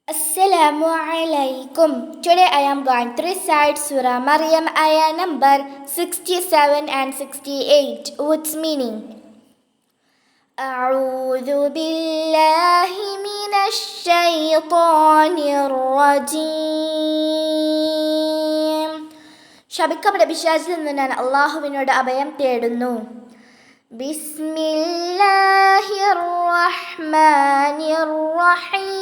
Assalamu alaikum. Today I am going to recite Surah Maryam ayah number 67 and 68. Its meaning. أعوذ بالله من الشيطان الرجيم. ശപിക്കപ്പെട്ട പിശാചിൽ നിന്ന് ഞാൻ അല്ലാഹുവിനോട് അഭയം തേടുന്നു. ബിസ്മില്ലാഹിർ റഹ്മാനിർ റഹീം.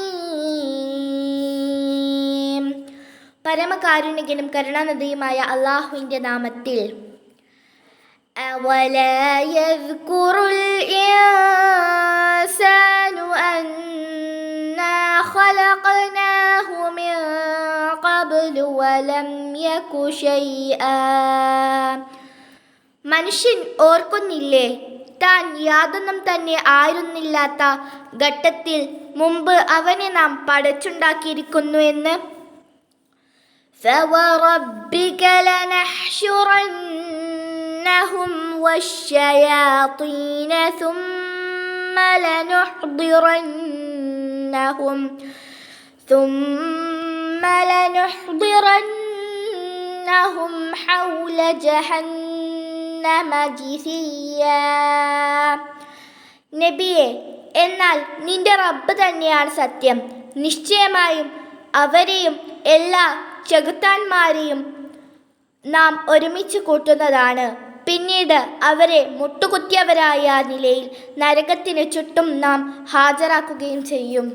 പരമകാരുണികനും കരുണാനിധിയുമായ അല്ലാഹുവിൻ്റെ നാമത്തിൽ. അവലാ യദ്കുറുൽ ഇൻസാനു അന്നാ ഖലഖനാഹു മിൻ ഖബ്ലു വലം യകു ശൈആ. മനുഷ്യൻ ഓർക്കുന്നില്ലേ, താൻ യാതൊന്നും തന്നെ ആയിരുന്നില്ലാത്ത ഘട്ടത്തിൽ മുമ്പ് അവനെ നാം പടച്ചുണ്ടാക്കിയിരിക്കുന്നു എന്ന്. فَوَرَبِّكَ لَنَحْشُرَنَّهُمْ وَالشَّيَاطِينَ ثُمَّ لَنُحْضِرَنَّهُمْ حَوْلَ جَهَنَّمَ جِثِيًّا. നബിയെ, എന്നാൽ നിന്റെ റബ്ബ് തന്നെയാണ് സത്യം. നിശ്ചയമായും അവരെയും എല്ലാ ചെകുത്താന്മാരെയും നാം ഒരുമിച്ച് കൂട്ടുന്നതാണ്. പിന്നീട് അവരെ മുട്ടുകുത്തിയവരായ നിലയിൽ നരകത്തിന് ചുറ്റും നാം ഹാജരാക്കുകയും ചെയ്യും.